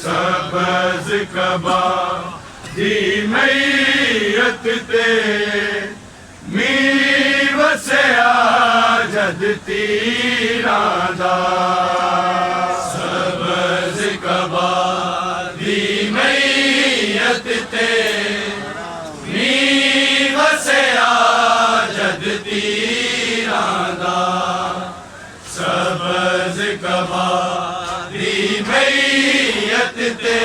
सबज कबा दी मैयत ते मी वसया जद तीरां दा सबज कबा दी मैयत ते मी वसया जद तीरां दा सबज कबा दी मैयत ते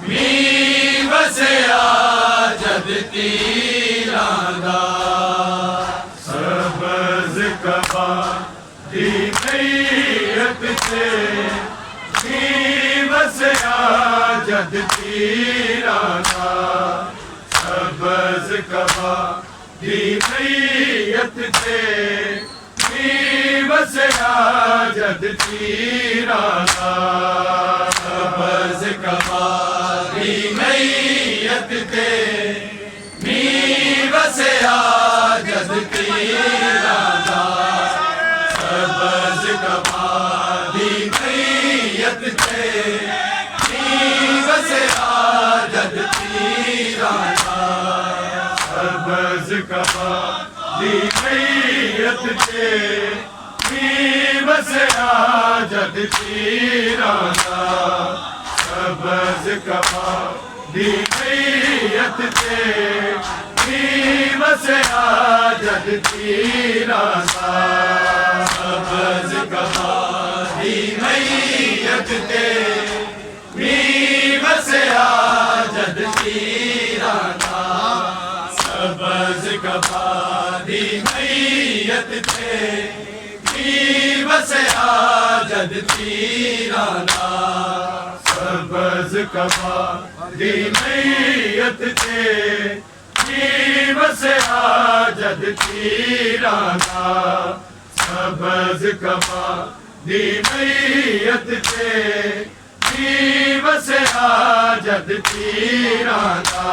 मी वसया जद तीरां दा सबज कबा दी मैयत ते मी वसया जद तीरां दा सबज कबा दी मैयत ते मी वसया जद तीरां दा सबज कबा दी मैयत ते मी वसया जद तीरां दा सबज कबा दी मैयत ते मी वसया जद तीरां दा सबज कबा दी मैयत ते मी वसया जद तीरां दा सबज कबा दी मैयत ते मी वसया जद तीरां दा सबज कबा दी मैयत ते मी वसया जद तीरां दा सबज कबा दी मैयत ते मी वसया जद तीरां दा सबज कबा दी मैयत ते मी वसया जद तीरां दा सबज कबा दी मैयत ते मी वसया जद तीरां दा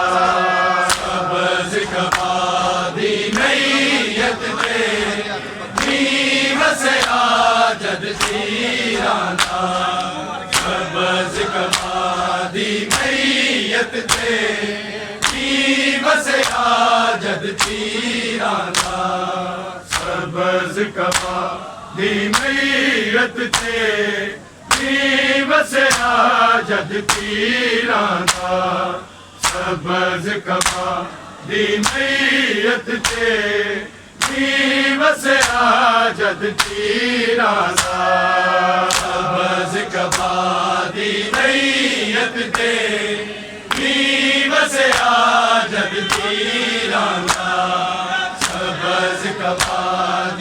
सबज कबा दी मैयत ते मी वसया जद तीरां दा सबज कबा दी मैयत ते मी वसया जद तीरां दा सबज कबा दी मैयत ते मी वसया जद तीरां दा सबज कबा दी मैयत ते नी वसया जद तीरां दा बस कबा दी मैयत ते नी वसया जद तीरां दा बस कबा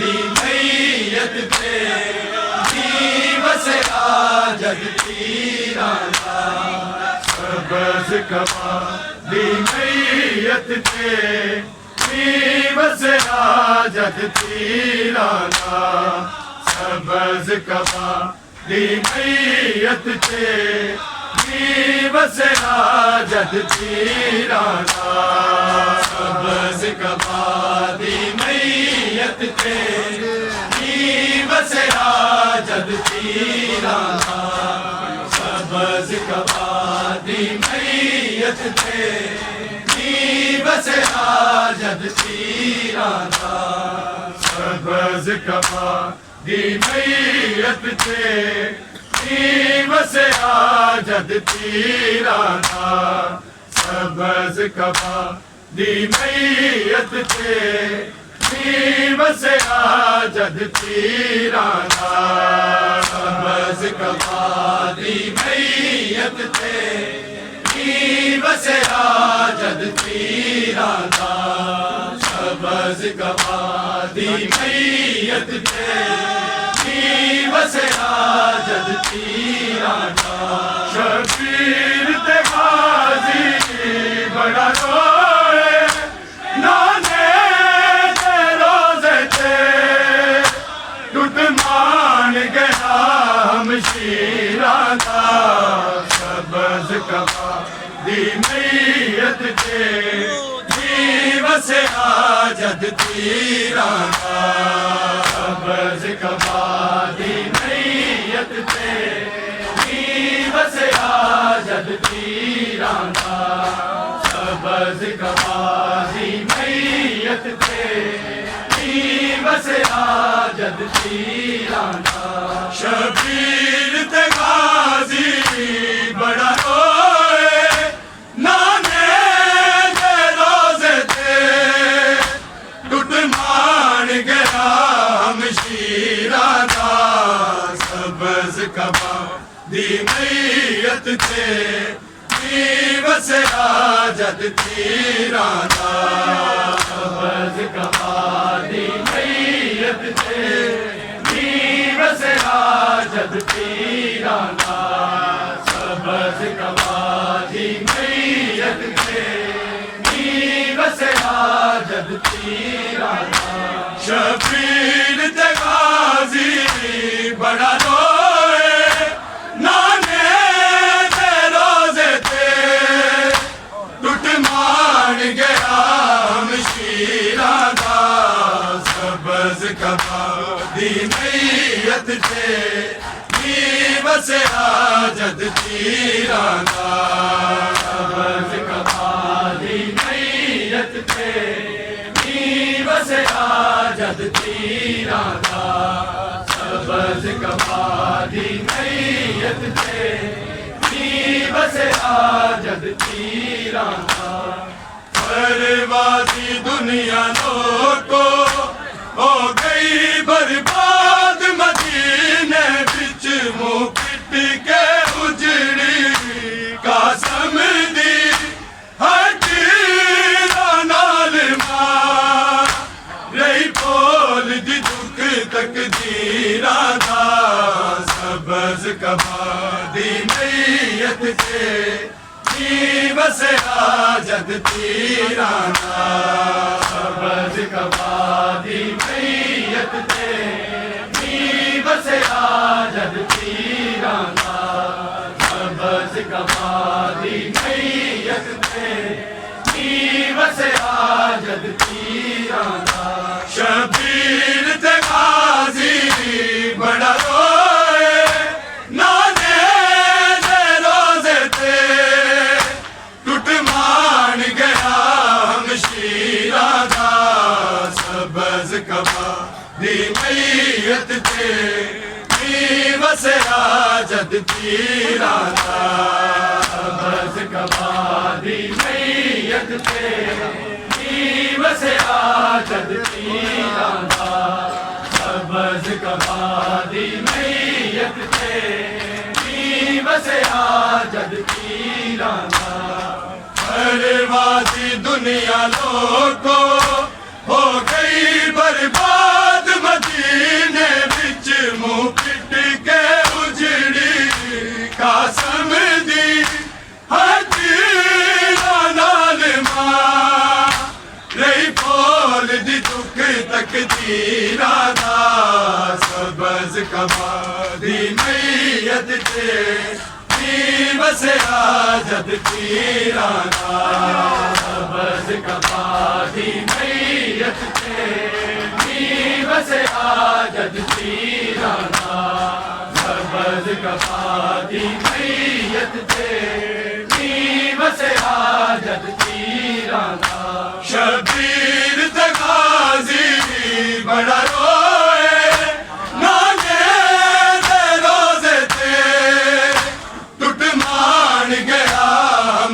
दी मैयत ते नी वसया जद तीरां दा बस कबा दी मैयत ते नी वसया जद तीरां दा सबज़ कबा दी मैयत ते नी वसया जद तीरां दा सबज़ कबा दी मैयत ते नी वसया जद तीरां दा सबज़ कबा दी मैयत ते नी वसया जद तीरां दा सबज़ कबा दी मैयत ते नी वसया जद तीरां दा सबज़ कबा दी मैयत ते नी वसया जद तीरां दा सबज़ कबा दी मैयत ते नी वसया जद तीरां दा सबज़ कबा दी मैयत ते नी वसया जद तीरां दा शबीर ते गाज़ी बड़ा रोए नाने ते रोज़े ते टुट मान गया हमशीरां दा सबज़ कबा दी मैयत ते नी वसया जद तीरां दा सबज़ कबा दी मैयत ते नी वसया जद तीरां दा सबज़ कबा दी मैयत ते नी वसया जद तीरां दा शबीर ते गाज़ी बड़ा रोए नाने दे रोज़े ते टुट मान गया हमशीरां दा सबज़ कबा दी मैयत ते नी वसया जद तीरां दा सबज़ कबा दी मैयत ते नी वसया जद तीरां दा सबज़ कबा दी मैयत ते नी वसया जद तीरां दा शबीर ते गाज़ी बड़ा रोए नाने ते रोज़े ते टुट मान गया हमशीरां दा सबज़ कबा दी मैयत ते नी वसया जद तीरां दा सबज़ कबा दी मैयत ते नी वसया जद तीरां दा सबज़ कबा दी मैयत ते नी वसया जद तीरां दा बर्बादी दुनिया लोको हो गई बर्बाद मदीने बिच मुँह पिट के उजड़ी कासम दी हकीरा नाल मां रही बोल दी दुख तकदीरां दा सबज़ कबा दी मैयत ते नी वसया जद तीरां दा सबज़ कबा दी मैयत ते नी वसया जद तीरां दा सबज़ कबा दी मैयत ते नी वसया जद तीरां दा शबीर ते गाज़ी बड़ा रोए नाने दे रोज़े ते टुट मान गया हमशीरां दा सबज़ कबा दी मैयत ते नी वसया जद पीरा दा बस कबादी मैयत ते वसया जद पीरा दा बस कबादी मैयत ते वसया जद पीरा दा बर्बादी दुनिया लोगों हो गई बर्बाद मदीने बिच मुंह पिट के उजड़ी कासम दी हजीरा नाल मां रही बोल दी दुख तकदीरा दा सबज कबादी मैयत ते वसया जद पीरा दा बस कबादी मैयत ते वसया जद पीरा दा बस कबादी मैयत ते वसया जद पीरा दा शबीर तगाजी बड़ा रोए नाले दे रोजे ते टुट मान गया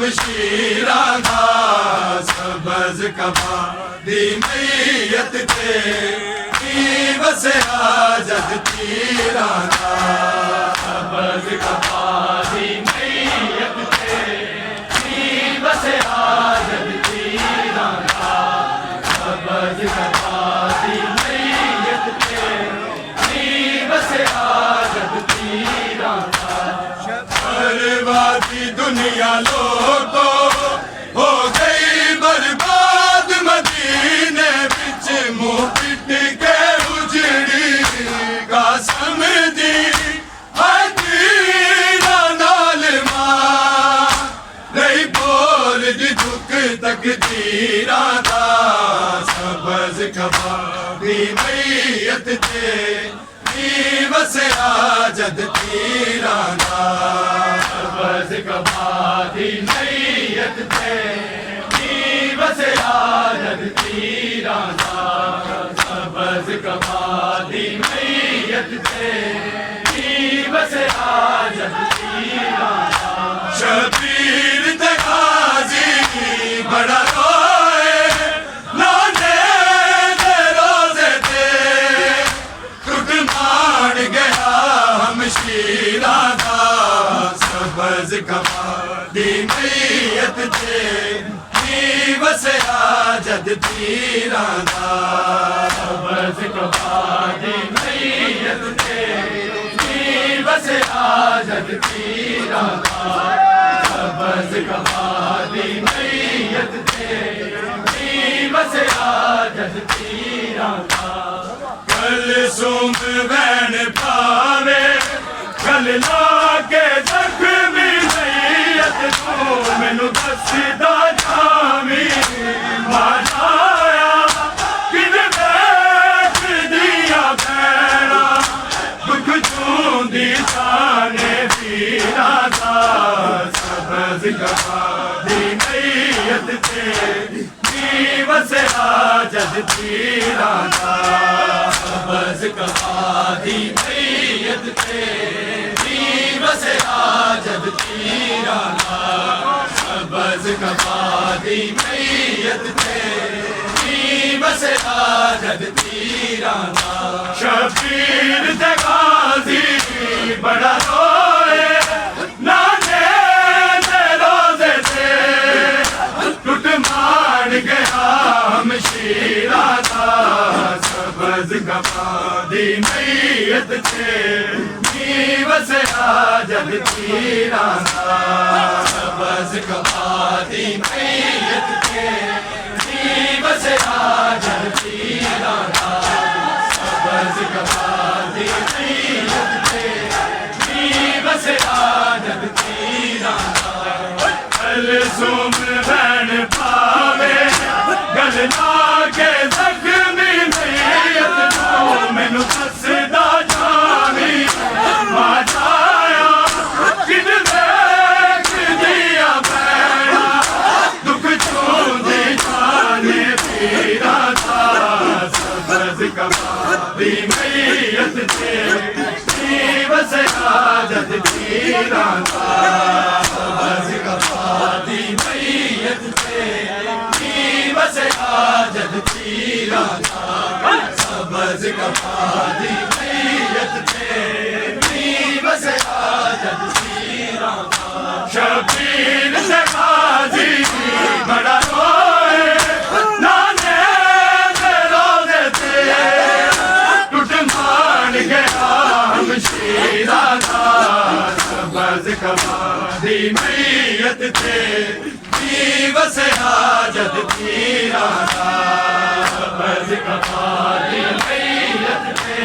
मशीरा दा सबज कबादी मैयत ते वसया जद पीरा दा बस कबादी मैयत ते वसया जद पीरा दा बस कबादी मैयत ते वसया जद पीरा दा बर्बादी दुनिया लोगों हो गई बर्बाद मदीने बिच मुंह पिट के उजड़ी कासम दी हजीरा नाल मां रही बोल दी दुख तकदीरा दा सबज कबादी मैयत ते वसया जद पीरा दा बस कबादी मैयत ते वसया जद पीरा दा बस कबादी मैयत ते वसया जद पीरा दा शबीर तगाजी बड़ा रोए नाले दे रोजे ते टुट मान गया मशीरा दा सबज कबादी मैयत ते वसया जद पीरा दा बस कबादी मैयत ते वसया जद पीरा दा बस कबादी मैयत ते वसया जद पीरा दा कल सुम बैन पावे कल लागे जख्मी मैयत तू मैनू दसदा जावी माया किन बैठ दिया भैड़ा दुख चूंदी जाने पीरा दा सबज कबादी मैयत ते वसया जद पीरा दा बस कबादी मैयत ते वसया जद पीरा दा बस कबादी मैयत ते वसया जद पीरा दा शबीर तगाजी बड़ा रोए नाले दे रोजे ते टुट मान गया मशीरा दा सबज कबादी मैयत ते वसया जद पीरा दा बस कबादी मैयत ते वसया जद पीरा दा बस कबादी मैयत ते वसया जद पीरा दा कल सुम बैन पावे गल लागे जख्मी मैयत तू मैनू दसदा जावी माया किन बैठ दिया भैड़ा दुख चूंदी जाने पीरा दा सबज कबादी मैयत ते कफा दी मैयत ते नी वसया जद पीरा शबीर ते गाजी बड़ा रोए नाने दे रोज़े ते टूट मान गया हमशीरा दा सबज़ कफा दी मैयत ते नी वसया जद पीरा सबज़ कफा दी मैयत ते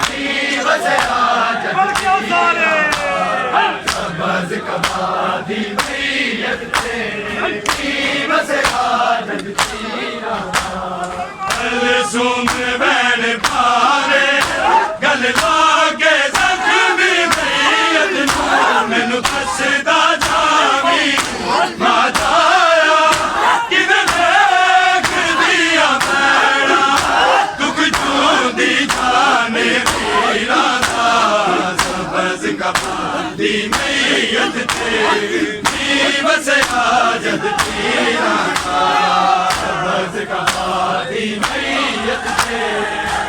नी वसया जद पीरा सबज़ कफा दी मैयत ते नी वसया जद पीरा सुम बैन पारे गल लागे जख्मी मैयत नू मैनू दसदा जावी माताया किवें देखदिया भैणा दुख जूंदी जाने वीरा दा सबज़ कफा दी मैयत ते नी वसया जद पीरा सबज़ कफा दी मैयत ते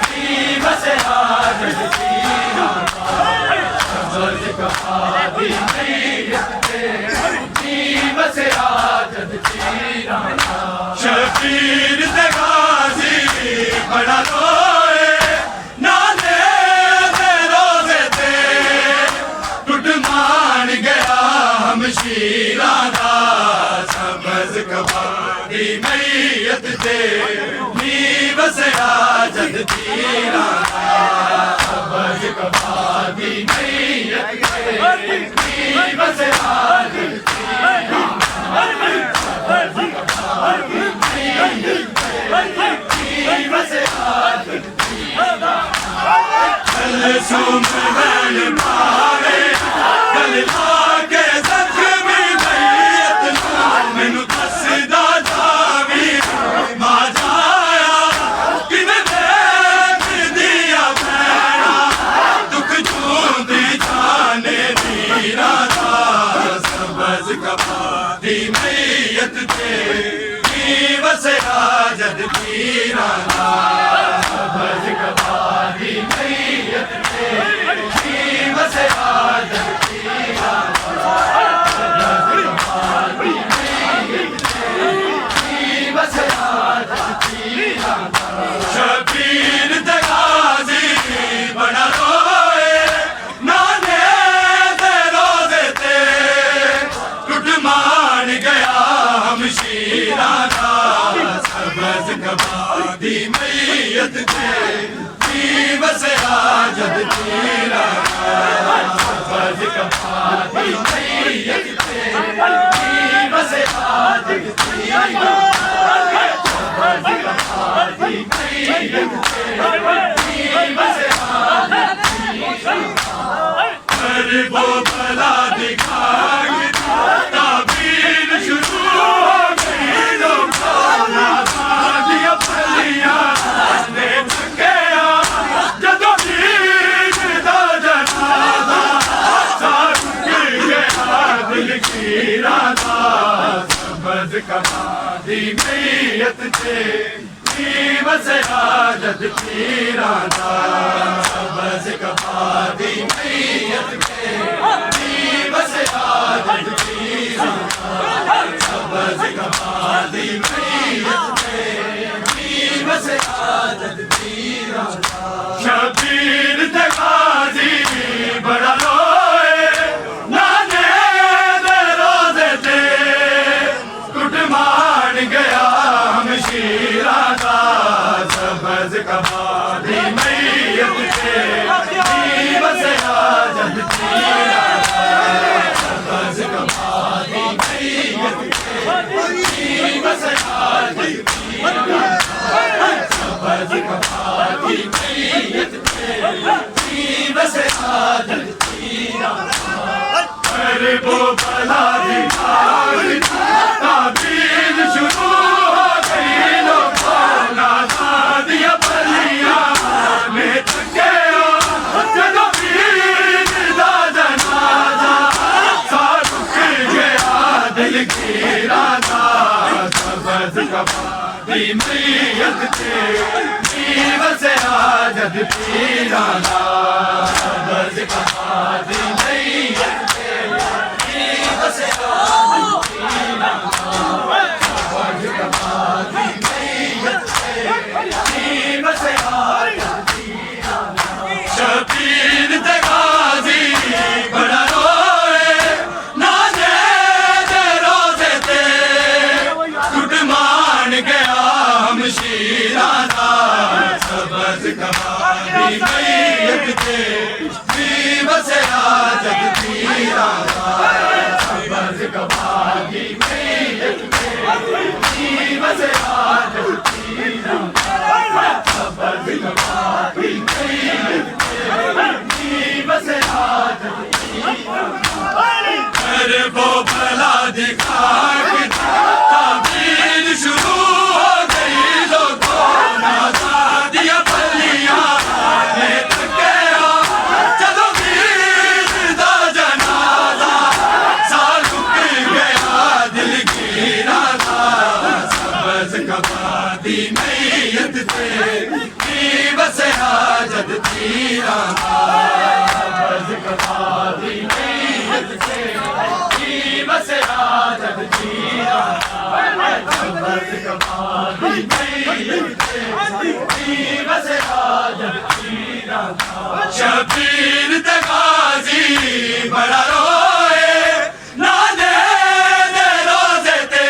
नी वसया जद पीरा सबज़ कफा दी मैयत ते नी वसया जद पीरा शबीर ते गाजी बड़ा रोए नाने दे रोज़े ते टूट मान गया हमशीरा दा सबज़ कफा दी मैयत ते नी वसया जद पीरा सबज़ कफा दी मैयत ते नी वसया जद पीरा सबज़ कफा दी मैयत ते नी वसया जद पीरा सुम बैन पारे गल लागे जख्मी मैयत नू मैनू दसदा जावी मां जाया किवें देखदिया भैणा दुख जूंदी जाने वीरा दा सबज़ कफा दी मैयत ते नी वसया जद पीरा सबज़ कफा दी मैयत ते नी वसया जद पीरा सबज़ कफा दी मैयत ते नी वसया जद पीरा शबीर ते गाजी बड़ा रोए नाने दे रोज़े ते टूट मान गया हमशीरा दा सबज़ कफा दी मैयत ते नी वसया जद पीरा सबज़ कफा दी मैयत ते नी वसया जद पीरा सबज़ कफा दी मैयत ते नी वसया जद पीरा अरे वो भला दिखाई ताबीर शुरू हो गई लोगों दिया फलियां ने गया जदों दीन दा जनाजा साथ गया दिल की राधा सबज़ कफा दी मैयत ते नी वसया जद पीरा सबज़ कफा दी मैयत ते नी वसया जद पीरा सबज़ कफा दी मैयत ते नी वसया जद पीरा शबीर ते गाजी बड़ा रोए नाने दे रोज़े ते टूट मान गया हमशीरा दा सबज़ कफा दी मैयत ते नी वसया जद पीरा सबज़ कफा दी मैयत ते नी वसया जद पीरा सबज़ कफा दी मैयत ते नी वसया जद पीरा अरे वो भला दिखाई ताबीर शुरू हो गई लोगों दिया फलियां ने गया जदों दीन दा जनाजा साथ गया दिल की राधा सबज़ कफा दी मैयत ते नी वसया जद पीरा दा सबज कमादी मैयत ते वसया पीरा दा सबज कमादी मैयत ते वसया शबीर ते गाजी बड़ा रोए नाजे दे रोजे ते टूट मान गया हमशीरा दा सबज कमादी मैयत ते वसया जद पीरा दा सबज कमादी मैयत ते वसया जद पीरा दा सबज कमादी मैयत अरे वो भला दिखा के ताबीर शुरू हो गई लोगों नाज़ा दिया बलियां ले तके चलो वीर दा जनाजा सा रुक गया दिल गिरा दा सबज कमादी मैयत ते वसया जद पीरा सबज कमादी मैयत ते वसया जद पीरा सबज कमादी मैयत ते वसया जद पीरा शबीर ते गाजी बड़ा रोए नाने दे रोजे ते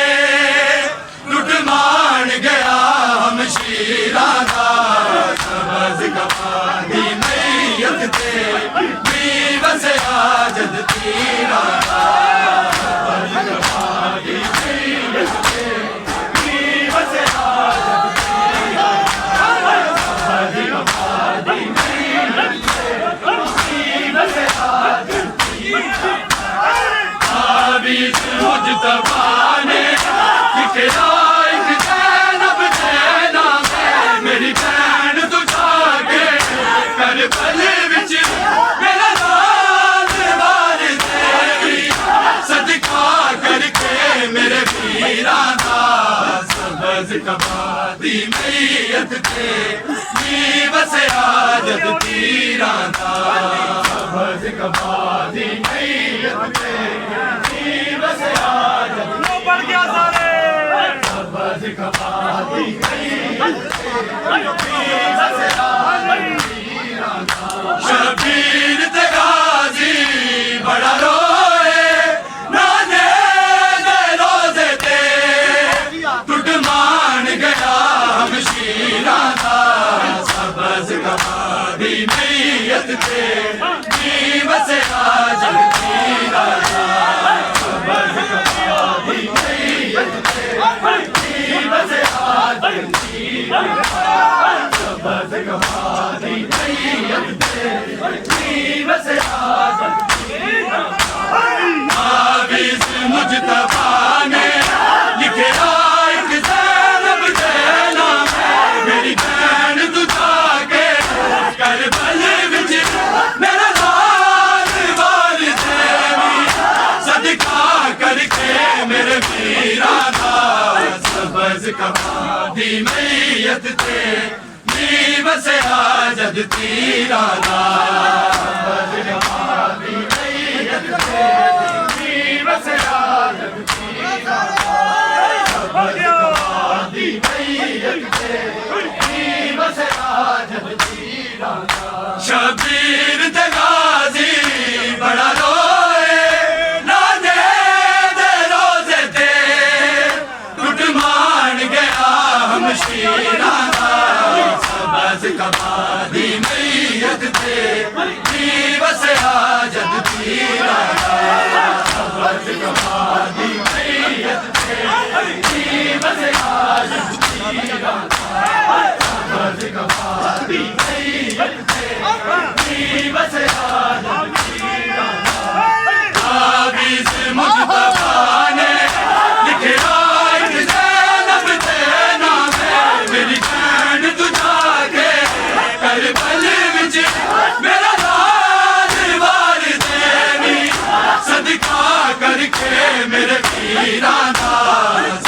लुट मान गया हमशीरा दा सबज कमादी मैयत ते वसया जद पीरा सबज कमादी मैयत ते वसया जद पीरा सबज कमादी मैयत ते वसया जद पीरा ताबीज़ मुजतबा ने लिखा एक ज़ैनब ज़ैना मेरी भैन तू जाके करबल विच मेरा लाल वार तेरी सदका करके मेरे वीरा दा सबज कमादी मैयत ते वसया जद पीरा दा सबज कमादी मैयत ते वसया जद बढ़ गया सारे सबज कमादी मैयत ते वसया शबीर ते गाजी बड़ा रोए नाने दे रोजे ते टूट मान गया हमशीरा दा सबज कमादी मैयत ते वसया जद पीरा दा सबज कमादी मैयत ते वसया जद पीरा सबज कमादी मैयत ते वसया जद पीरा ताबीज़ मुजतबा ने लिखा एक ज़ैनब ज़ैना मेरी भैन तू जाके करबल विच मेरा लाल वार तेरी सदका करके मेरे वीरा दा सबज कमादी मैयत ते वसया जद पीरा दा सबज कमादी मैयत ते वसया जद पीरा सबज कमादी मैयत ते वसया जद पीरा शबीर ते गाजी बड़ा रोए नाने दे रोजे ते टूट मान गया हमशीरा दा सबज कमादी मैयत ते वसया जद पीरा सबज कमादी मैयत ते वसया जद पीरा सबज कमादी मैयत ते वसया जद पीरा ताबीज़ मुजतबा ने लिखा एक ज़ैनब ज़ैना मेरी भैन तू जाके करबल विच मेरा लाल वार तेरी सदका करके मेरे वीरा दा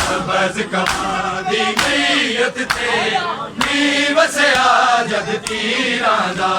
सबज कमादी मैयत ते नी वसया जग तीरां दा